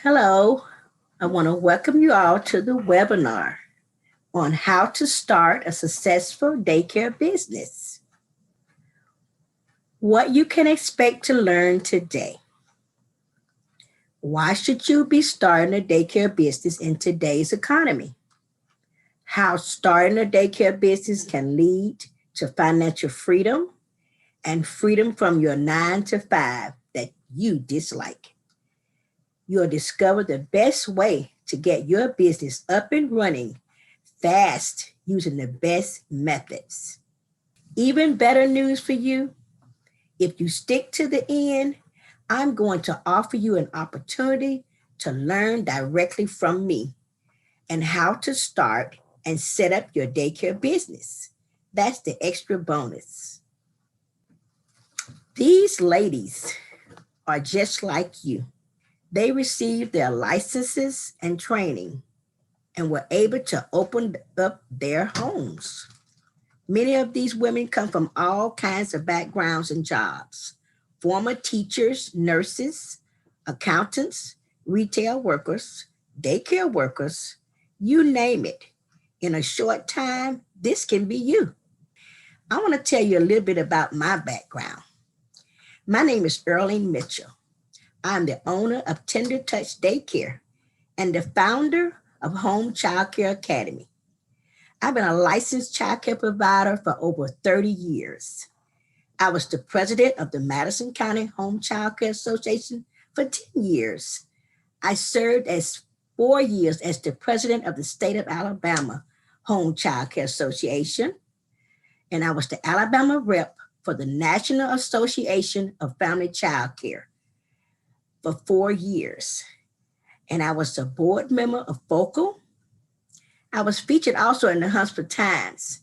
Hello, I want to welcome you all to the webinar on how to start a successful daycare business. What you can expect to learn today. Why should you be starting a daycare business in today's economy? How starting a daycare business can lead to financial freedom and freedom from your 9 to 5 that you dislike. You'll discover the best way to get your business up and running fast using the best methods. Even better news for you, if you stick to the end, I'm going to offer you an opportunity to learn directly from me and how to start and set up your daycare business. That's the extra bonus. These ladies are just like you. They received their licenses and training and were able to open up their homes. Many of these women come from all kinds of backgrounds and jobs. Former teachers, nurses, accountants, retail workers, daycare workers, you name it. In a short time, this can be you. I want to tell you a little bit about my background. My name is Earlene Mitchell. I'm the owner of Tender Touch Daycare and the founder of Home Childcare Academy. I've been a licensed childcare provider for over 30 years. I was the president of the Madison County Home Childcare Association for 10 years. I served as 4 years as the president of the state of Alabama Home Childcare Association, and I was the Alabama rep for the National Association of Family Childcare for 4 years. And I was a board member of Focal. I was featured also in the Huntsville Times,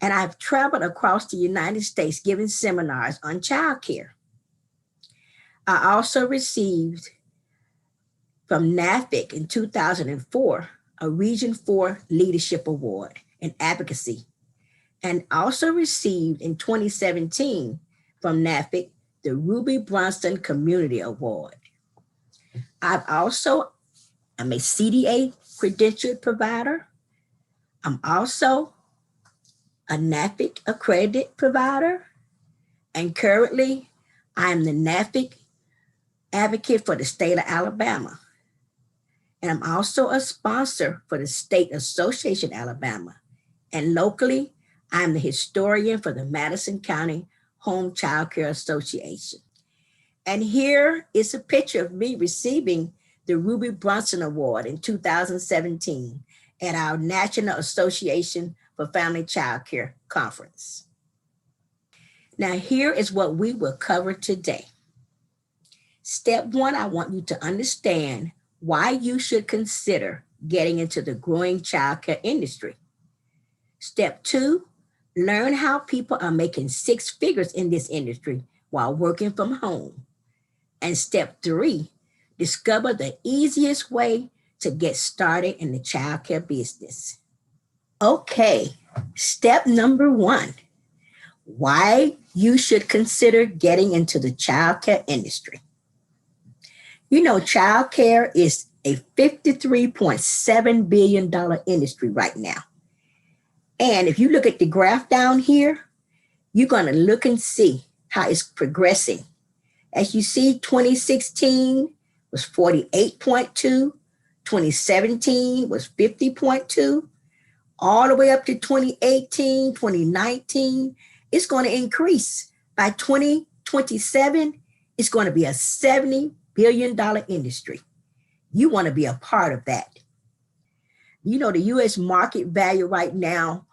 and I've traveled across the United States giving seminars on childcare. I also received from NAFIC in 2004 a Region 4 Leadership Award in Advocacy, and also received in 2017 from NAFIC the Ruby Bronson Community Award. I'm a CDA credentialed provider. I'm also a NAFIC accredited provider, and currently I am the NAFIC advocate for the state of Alabama. And I'm also a sponsor for the State Association Alabama. And locally, I'm the historian for the Madison County Home Childcare Association. And here is a picture of me receiving the Ruby Bronson Award in 2017 at our National Association for Family Childcare Conference. Now, here is what we will cover today. Step 1, I want you to understand why you should consider getting into the growing childcare industry. Step 2, learn how people are making 6 figures in this industry while working from home. And step 3, discover the easiest way to get started in the childcare business. Okay, step number 1, why you should consider getting into the childcare industry. You know, childcare is a $53.7 billion industry right now. And if you look at the graph down here, you're going to look and see how it's progressing. As you see, 2016 was 48.2, 2017 was 50.2, all the way up to 2018, 2019. It's going to increase. By 2027, it's going to be a $70 billion industry. You want to be a part of that. You know, the U.S. market value right now,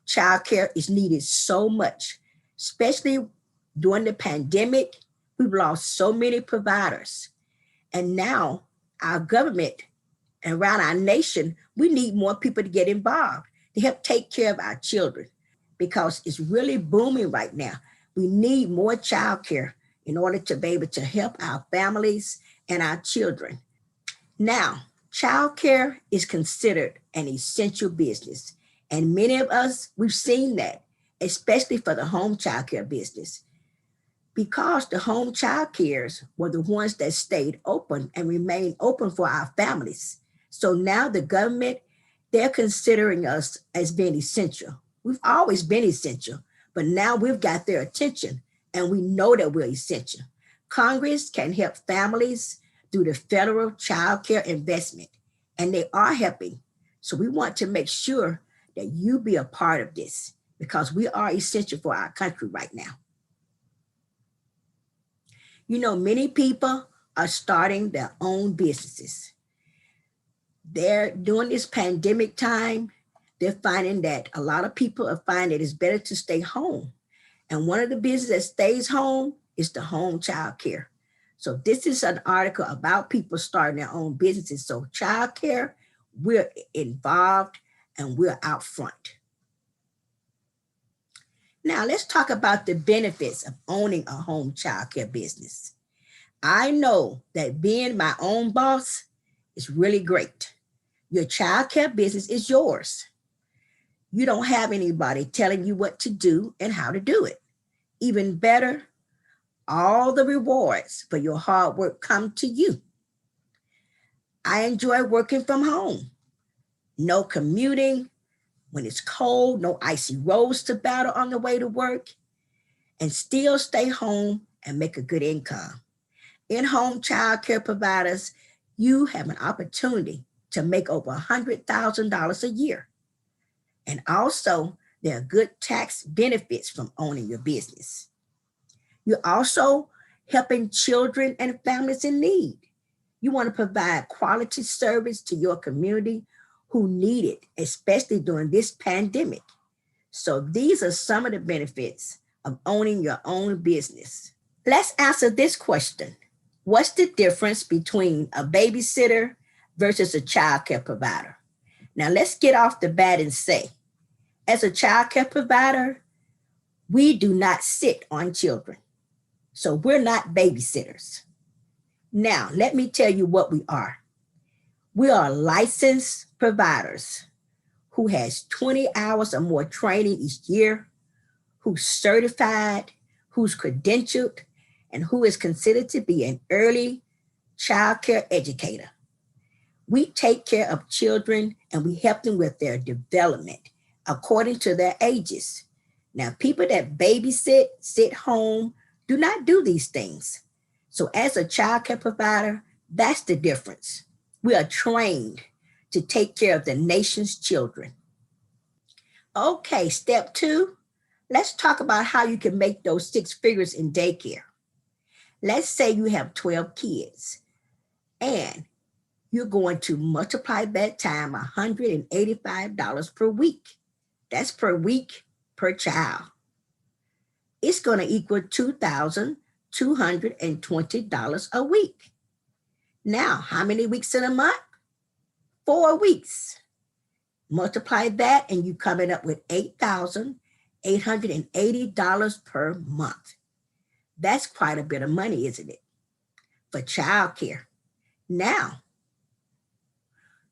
childcare is needed so much, especially during the pandemic. We've lost so many providers. And now our government and around our nation, we need more people to get involved to help take care of our children because it's really booming right now. We need more childcare in order to be able to help our families and our children. Now, childcare is considered an essential business. And many of us, we've seen that, especially for the home childcare business. because the home child cares were the ones that stayed open and remained open for our families. So now the government, they're considering us as being essential. We've always been essential, but now we've got their attention and we know that we're essential. Congress can help families through the federal child care investment, and they are helping. So we want to make sure that you be a part of this because we are essential for our country right now. You know, many people are starting their own businesses. They're during this pandemic time, they're finding that a lot of people are finding it's better to stay home. And one of the businesses that stays home is the home child care. So this is an article about people starting their own businesses. So child care, we're involved and we're out front. Now let's talk about the benefits of owning a home child care business. I know that being my own boss is really great. Your child care business is yours. You don't have anybody telling you what to do and how to do it. Even better, all the rewards for your hard work come to you. I enjoy working from home. No commuting when it's cold, no icy roads to battle on the way to work, and still stay home and make a good income. In-home child care providers, you have an opportunity to make over $100,000 a year. And also, there are good tax benefits from owning your business. You're also helping children and families in need. You want to provide quality service to your community who need it, especially during this pandemic. So these are some of the benefits of owning your own business. Let's answer this question. What's the difference between a babysitter versus a child care provider? Now let's get off the bat and say, as a child care provider, we do not sit on children. So we're not babysitters. Now, let me tell you what we are. We are licensed providers who has 20 hours or more training each year, who's certified, who's credentialed, and who is considered to be an early child care educator. We take care of children and we help them with their development according to their ages. Now, people that babysit, sit home, do not do these things. So as a child care provider, that's the difference. We are trained to take care of the nation's children. Okay, step 2, let's talk about how you can make those 6 figures in daycare. Let's say you have 12 kids and you're going to multiply that time $185 per week. That's per week per child. It's going to equal $2,220 a week. Now, how many weeks in a month? 4 weeks. Multiply that and you're coming up with $8,880 per month. That's quite a bit of money, isn't it? For childcare. Now,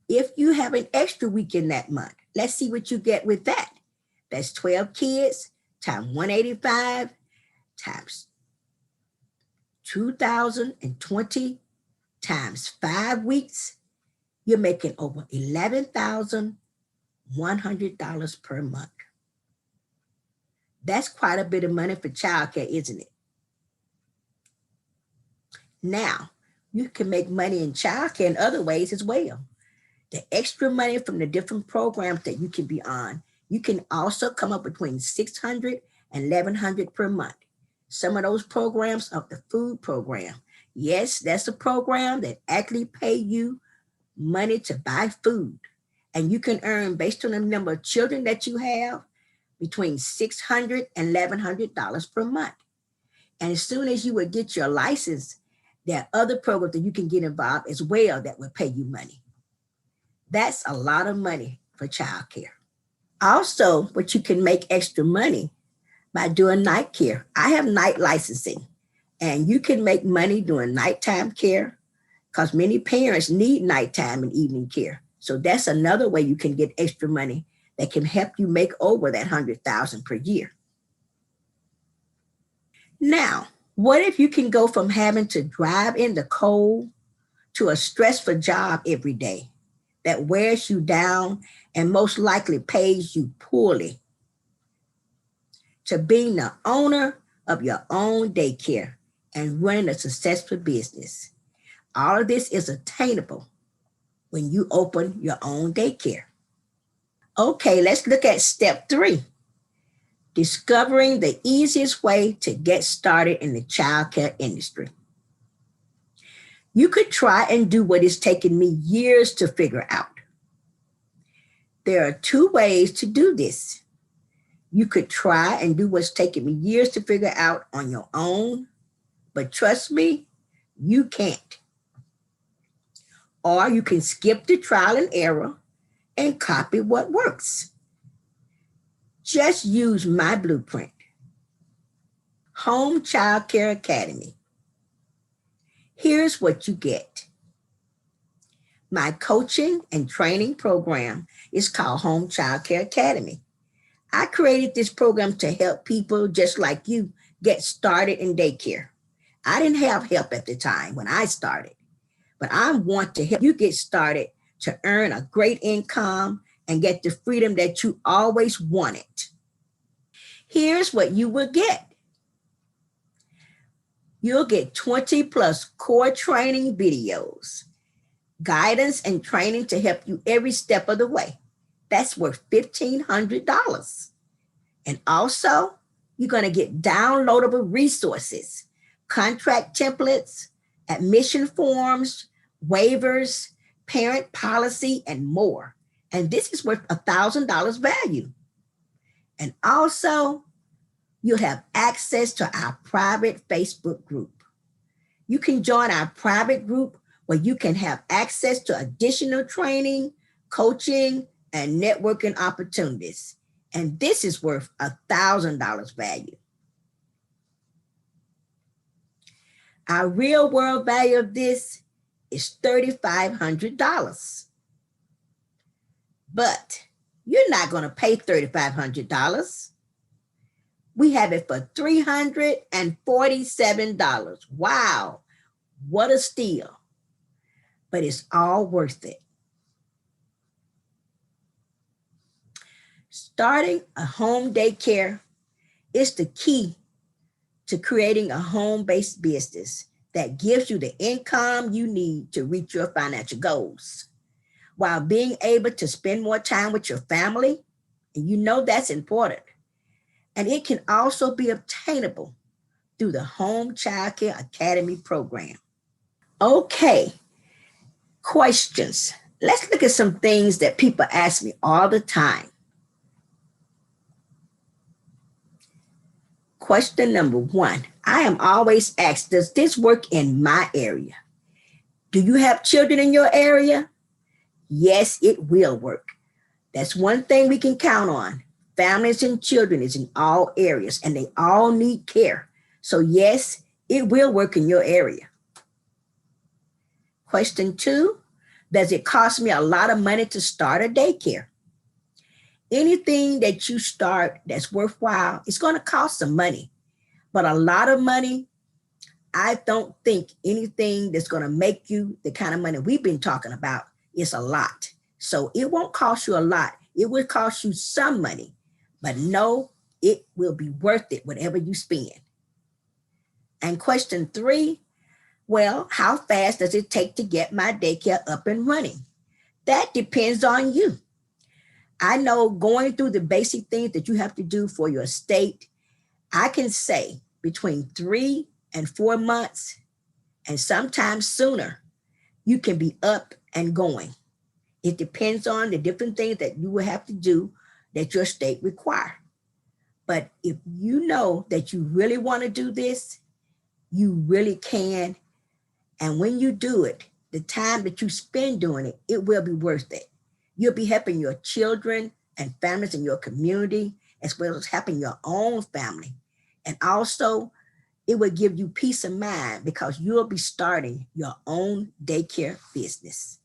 if you have an extra week in that month, let's see what you get with that. That's 12 kids times 185 times 2,020 times 5 weeks. You're making over $11,100 per month. That's quite a bit of money for childcare, isn't it? Now, you can make money in childcare in other ways as well. The extra money from the different programs that you can be on, you can also come up between $600 and $1,100 per month. Some of those programs are the food program. Yes, that's a program that actually pay you money to buy food. And you can earn, based on the number of children that you have, between $600 and $1,100 per month. And as soon as you would get your license, there are other programs that you can get involved as well that will pay you money. That's a lot of money for childcare. Also, what you can make extra money by doing night care. I have night licensing, and you can make money doing nighttime care because many parents need nighttime and evening care. So that's another way you can get extra money that can help you make over that $100,000 per year. Now, What if you can go from having to drive in the cold to a stressful job every day that wears you down and most likely pays you poorly, to being the owner of your own daycare and running a successful business? All of this is attainable when you open your own daycare. Okay, let's look at step 3. Discovering the easiest way to get started in the childcare industry. You could try and do what it's taken me years to figure out. There are 2 ways to do this. You could try and do what's taken me years to figure out on your own, but trust me, you can't. Or you can skip the trial and error and copy what works. Just use my blueprint. Home Childcare Academy. Here's what you get. My coaching and training program is called Home Childcare Academy. I created this program to help people just like you get started in daycare. I didn't have help at the time when I started, but I want to help you get started to earn a great income and get the freedom that you always wanted. Here's what you will get. You'll get 20 plus core training videos, guidance and training to help you every step of the way. That's worth $1,500. And also, you're going to get downloadable resources, contract templates, admission forms, waivers, parent policy, and more. And this is worth $1,000 value. And also, you'll have access to our private Facebook group. You can join our private group where you can have access to additional training, coaching, and networking opportunities. And this is worth $1,000 value. Our real world value of this is $3,500. But you're not going to pay $3,500. We have it for $347. Wow, what a steal. But it's all worth it. Starting a home daycare is the key to creating a home-based business that gives you the income you need to reach your financial goals, while being able to spend more time with your family, and you know that's important. And it can also be obtainable through the Home Childcare Academy program. Okay, questions. Let's look at some things that people ask me all the time. Question number 1, I am always asked, does this work in my area? Do you have children in your area? Yes, it will work. That's one thing we can count on. Families and children is in all areas and they all need care. So yes, it will work in your area. Question 2, does it cost me a lot of money to start a daycare? Anything that you start that's worthwhile, it's going to cost some money. But a lot of money, I don't think anything that's going to make you the kind of money we've been talking about is a lot. So it won't cost you a lot. It will cost you some money. But no, it will be worth it, whatever you spend. And question 3, well, how fast does it take to get my daycare up and running? That depends on you. I know going through the basic things that you have to do for your state, I can say between 3 and 4 months, and sometimes sooner, you can be up and going. It depends on the different things that you will have to do that your state require. But if you know that you really want to do this, you really can. And when you do it, the time that you spend doing it, it will be worth it. You'll be helping your children and families in your community, as well as helping your own family. And also, it will give you peace of mind because you'll be starting your own daycare business.